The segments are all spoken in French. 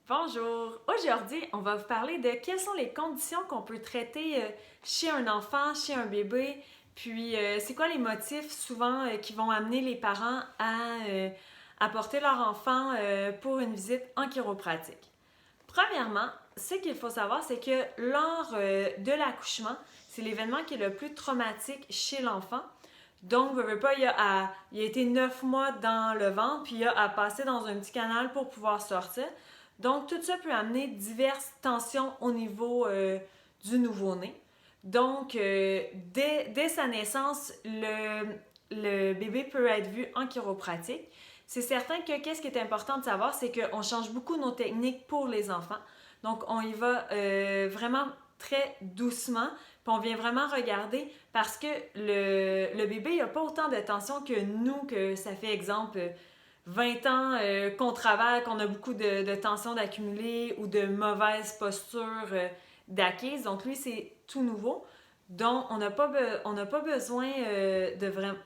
Bonjour! Aujourd'hui, on va vous parler de quelles sont les conditions qu'on peut traiter chez un enfant, chez un bébé, puis c'est quoi les motifs souvent qui vont amener les parents à porter leur enfant pour une visite en chiropratique. Premièrement, ce qu'il faut savoir, c'est que lors de l'accouchement, c'est l'événement qui est le plus traumatique chez l'enfant. Donc, veut pas, il a été 9 mois dans le ventre, puis il a à passer dans un petit canal pour pouvoir sortir. Donc, tout ça peut amener diverses tensions au niveau du nouveau-né. Donc, dès sa naissance, le bébé peut être vu en chiropratique. C'est certain que qu'est-ce qui est important de savoir, c'est qu'on change beaucoup nos techniques pour les enfants. Donc, on y va vraiment très doucement, puis on vient vraiment regarder parce que le bébé n'a pas autant de tension que nous, que ça fait exemple 20 ans qu'on travaille, qu'on a beaucoup de tensions d'accumuler ou de mauvaise posture d'acquise. Donc lui, c'est tout nouveau. Donc, on n'a pas besoin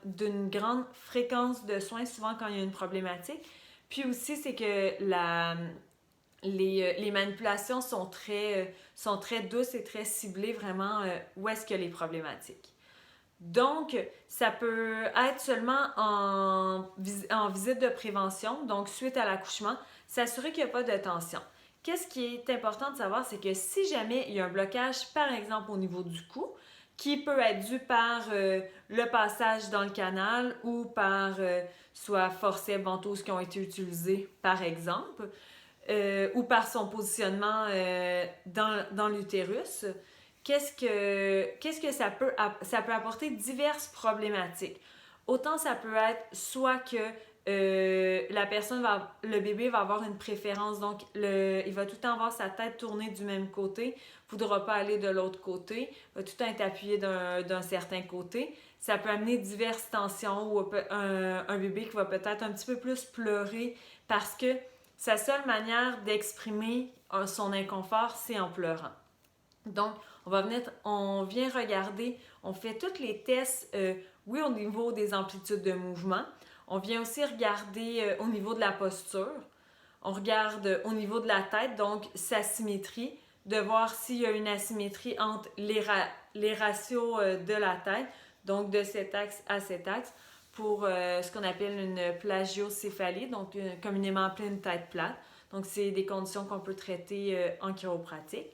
d'une grande fréquence de soins souvent quand il y a une problématique. Puis aussi, c'est que les manipulations sont très douces et très ciblées vraiment où est-ce qu'il y a les problématiques. Donc, ça peut être seulement en visite de prévention, donc suite à l'accouchement, s'assurer qu'il n'y a pas de tension. Qu'est-ce qui est important de savoir, c'est que si jamais il y a un blocage, par exemple au niveau du cou, qui peut être dû par le passage dans le canal ou par soit forceps, ventouses qui ont été utilisés, par exemple, ou par son positionnement dans l'utérus, qu'est-ce que ça peut apporter diverses problématiques. Autant ça peut être soit que le bébé va avoir une préférence, donc il va tout le temps avoir sa tête tournée du même côté, ne voudra pas aller de l'autre côté, va tout le temps être appuyé d'un certain côté. Ça peut amener diverses tensions ou un bébé qui va peut-être un petit peu plus pleurer parce que sa seule manière d'exprimer son inconfort, c'est en pleurant. Donc, on vient regarder, on fait tous les tests, oui, au niveau des amplitudes de mouvement. On vient aussi regarder au niveau de la posture. On regarde au niveau de la tête, donc sa symétrie, de voir s'il y a une asymétrie entre les ratios de la tête, donc de cet axe à cet axe, pour ce qu'on appelle une plagiocéphalie, donc communément appelée une tête plate. Donc, c'est des conditions qu'on peut traiter en chiropratique.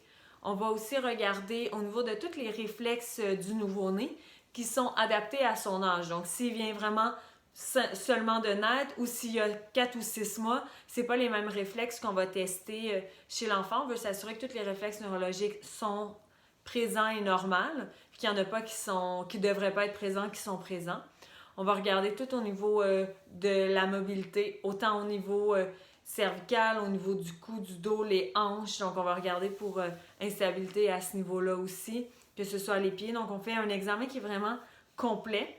On va aussi regarder au niveau de tous les réflexes du nouveau-né qui sont adaptés à son âge. Donc, s'il vient vraiment seulement de naître ou s'il y a 4 ou 6 mois, c'est pas les mêmes réflexes qu'on va tester chez l'enfant. On veut s'assurer que tous les réflexes neurologiques sont présents et normaux, puis qu'il n'y en a pas qui devraient pas être présents, qui sont présents. On va regarder tout au niveau de la mobilité, autant au niveau cervical, au niveau du cou, du dos, les hanches. Donc, on va regarder pour instabilité à ce niveau-là aussi, que ce soit les pieds. Donc, on fait un examen qui est vraiment complet.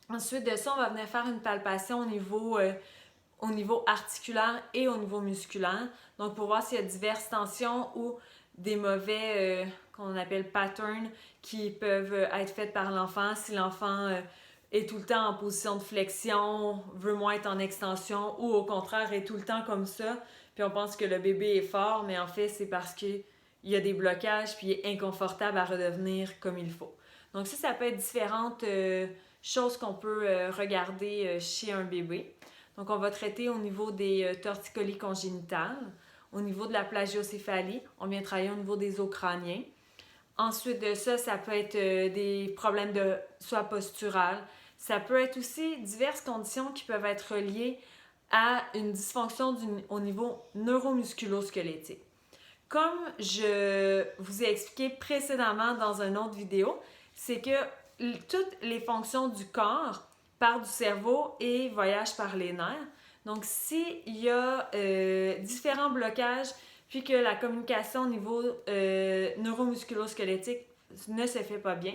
Ensuite de ça, on va venir faire une palpation au niveau articulaire et au niveau musculaire. Donc, pour voir s'il y a diverses tensions ou des mauvais, qu'on appelle patterns, qui peuvent être faits par l'enfant. Si l'enfant est tout le temps en position de flexion, veut moins être en extension, ou au contraire est tout le temps comme ça, puis on pense que le bébé est fort, mais en fait, c'est parce qu'il y a des blocages, puis il est inconfortable à redevenir comme il faut. Donc ça peut être différentes choses qu'on peut regarder chez un bébé. Donc, on va traiter au niveau des torticolis congénitales, au niveau de la plagiocéphalie, on vient travailler au niveau des os crâniens. Ensuite de ça, ça peut être des problèmes de soit postural. Ça peut être aussi diverses conditions qui peuvent être reliées à une dysfonction au niveau neuromusculo-squelettique. Comme je vous ai expliqué précédemment dans une autre vidéo, c'est que toutes les fonctions du corps partent du cerveau et voyagent par les nerfs. Donc, s'il y a différents blocages, puis que la communication au niveau neuromusculo-squelettique ne se fait pas bien,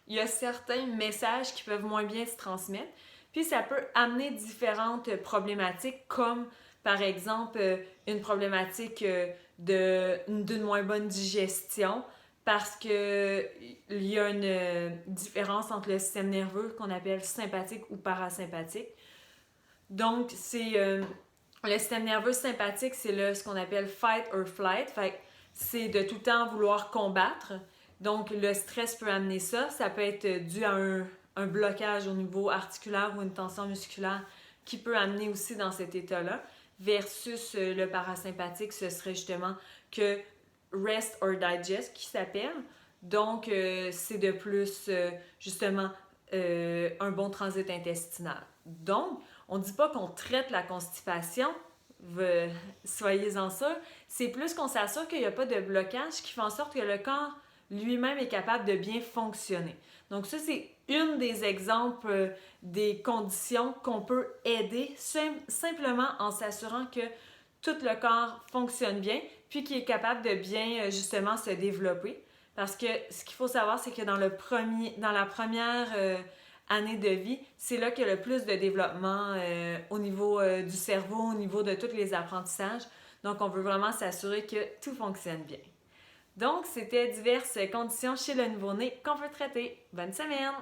il y a certains messages qui peuvent moins bien se transmettre, puis ça peut amener différentes problématiques comme par exemple une problématique d'une moins bonne digestion parce qu'il y a une différence entre le système nerveux qu'on appelle sympathique ou parasympathique. Donc, c'est Le système nerveux sympathique, c'est ce qu'on appelle fight or flight. Fait que c'est de tout le temps vouloir combattre. Donc, le stress peut amener ça. Ça peut être dû à un blocage au niveau articulaire ou une tension musculaire qui peut amener aussi dans cet état-là. Versus le parasympathique, ce serait justement que rest or digest qui s'appelle. Donc, c'est de plus, justement, un bon transit intestinal. Donc, on ne dit pas qu'on traite la constipation, soyez-en sûrs. C'est plus qu'on s'assure qu'il n'y a pas de blocage qui fait en sorte que le corps lui-même est capable de bien fonctionner. Donc ça, c'est une des exemples des conditions qu'on peut aider simplement en s'assurant que tout le corps fonctionne bien, puis qu'il est capable de bien justement se développer. Parce que ce qu'il faut savoir, c'est que dans la première année de vie, c'est là qu'il y a le plus de développement au niveau du cerveau, au niveau de tous les apprentissages. Donc, on veut vraiment s'assurer que tout fonctionne bien. Donc, c'était diverses conditions chez le nouveau-né qu'on peut traiter. Bonne semaine!